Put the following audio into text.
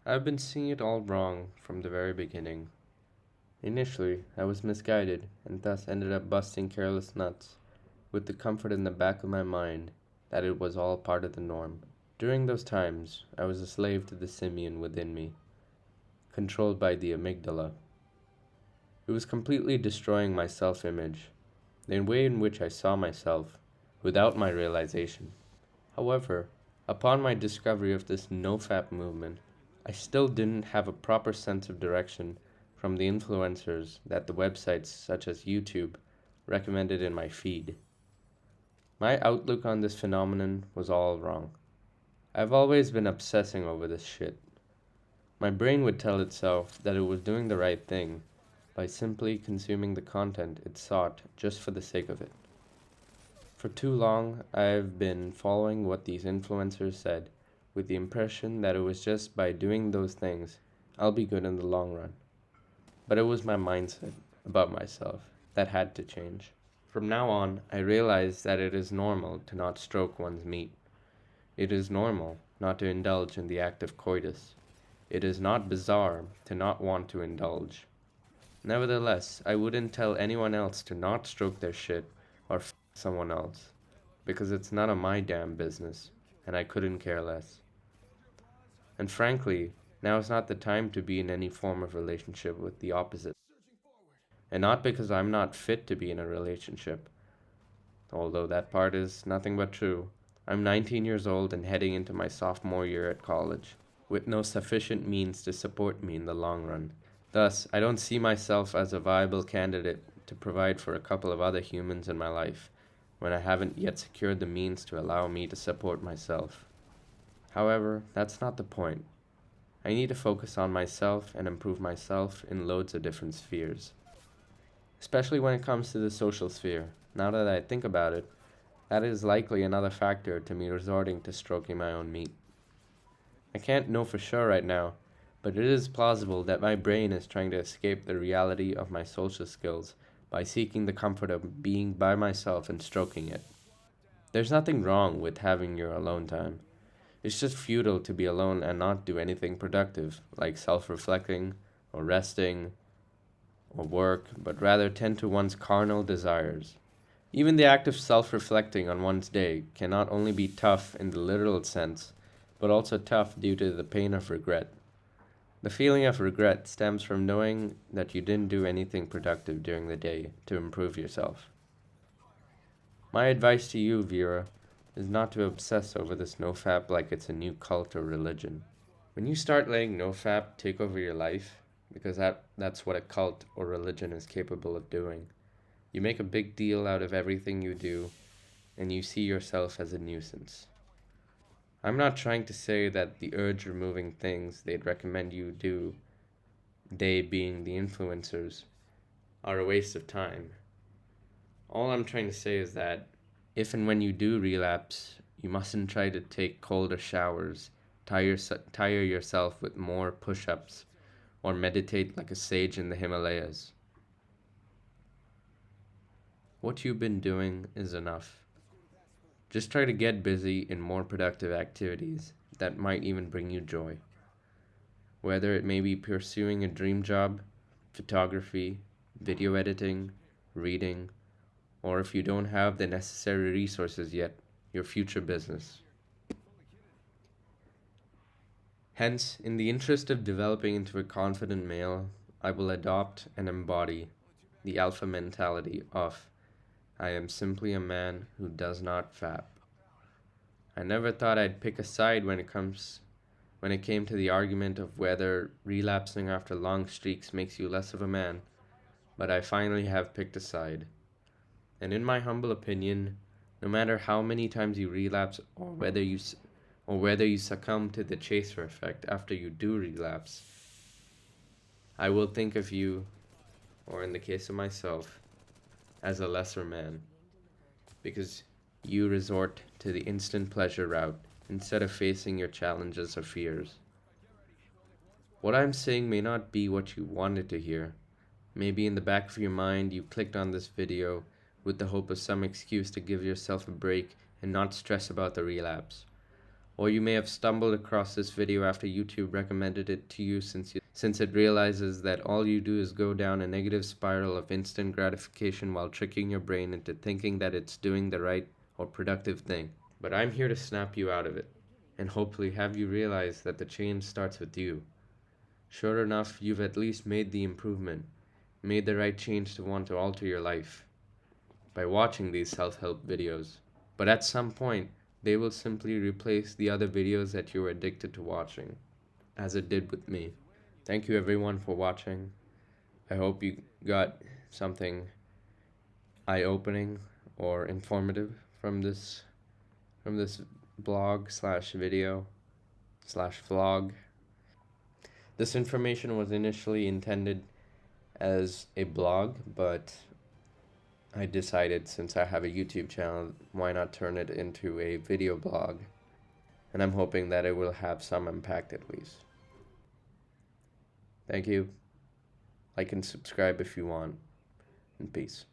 I've been seeing it all wrong from the very beginning. Initially, I was misguided and thus ended up busting careless nuts with the comfort in the back of my mind that it was all part of the norm. During those times, I was a slave to the simian within me, controlled by the amygdala. It was completely destroying my self image, the way in which I saw myself, without my realization. However, upon my discovery of this NoFap movement, I still didn't have a proper sense of direction from the influencers that the websites such as YouTube recommended in my feed. My outlook on this phenomenon was all wrong. I've always been obsessing over this shit. My brain would tell itself that it was doing the right thing by simply consuming the content it sought just for the sake of it. For too long, I've been following what these influencers said with the impression that it was just by doing those things I'll be good in the long run. But it was my mindset about myself that had to change. From now on, I realize that it is normal to not stroke one's meat. It is normal not to indulge in the act of coitus. It is not bizarre to not want to indulge. Nevertheless, I wouldn't tell anyone else to not stroke their shit or someone else, because it's none of my damn business, and I couldn't care less. And frankly, now is not the time to be in any form of relationship with the opposite. And not because I'm not fit to be in a relationship, although that part is nothing but true. I'm 19 years old and heading into my sophomore year at college, with no sufficient means to support me in the long run. Thus, I don't see myself as a viable candidate to provide for a couple of other humans in my life, when I haven't yet secured the means to allow me to support myself. However, that's not the point. I need to focus on myself and improve myself in loads of different spheres. Especially when it comes to the social sphere. Now that I think about it, that is likely another factor to me resorting to stroking my own meat. I can't know for sure right now, but it is plausible that my brain is trying to escape the reality of my social skills by seeking the comfort of being by myself and stroking it. There's nothing wrong with having your alone time. It's just futile to be alone and not do anything productive, like self reflecting, or resting, or work, but rather tend to one's carnal desires. Even the act of self reflecting on one's day can not only be tough in the literal sense, but also tough due to the pain of regret. The feeling of regret stems from knowing that you didn't do anything productive during the day to improve yourself. My advice to you, Vera, is not to obsess over this nofap like it's a new cult or religion. When you start letting nofap take over your life, because that's what a cult or religion is capable of doing, you make a big deal out of everything you do, and you see yourself as a nuisance. I'm not trying to say that the urge removing things they'd recommend you do, they being the influencers, are a waste of time. All I'm trying to say is that if and when you do relapse, you mustn't try to take colder showers, tire yourself with more push ups, or meditate like a sage in the Himalayas. What you've been doing is enough. Just try to get busy in more productive activities that might even bring you joy. Whether it may be pursuing a dream job, photography, video editing, reading, or if you don't have the necessary resources yet, your future business. Hence, in the interest of developing into a confident male, I will adopt and embody the alpha mentality of I am simply a man who does not fap. I never thought I'd pick a side when it came to the argument of whether relapsing after long streaks makes you less of a man, but I finally have picked a side. And in my humble opinion, no matter how many times you relapse or whether you succumb to the chaser effect after you do relapse, I will think of you, or in the case of myself, as a lesser man, because you resort to the instant pleasure route instead of facing your challenges or fears. What I'm saying may not be what you wanted to hear. Maybe in the back of your mind you clicked on this video with the hope of some excuse to give yourself a break and not stress about the relapse. Or you may have stumbled across this video after YouTube recommended it to you since it realizes that all you do is go down a negative spiral of instant gratification while tricking your brain into thinking that it's doing the right or productive thing. But I'm here to snap you out of it, and hopefully have you realize that the change starts with you. Sure enough, you've at least made the improvement, made the right change to want to alter your life by watching these self-help videos. But at some point, they will simply replace the other videos that you were addicted to watching, as it did with me. Thank you everyone for watching. I hope you got something eye-opening or informative from this blog slash video slash vlog. This information was initially intended as a blog, but I decided since I have a YouTube channel, why not turn it into a video blog? And I'm hoping that it will have some impact at least. Thank you. Like and subscribe if you want. And peace.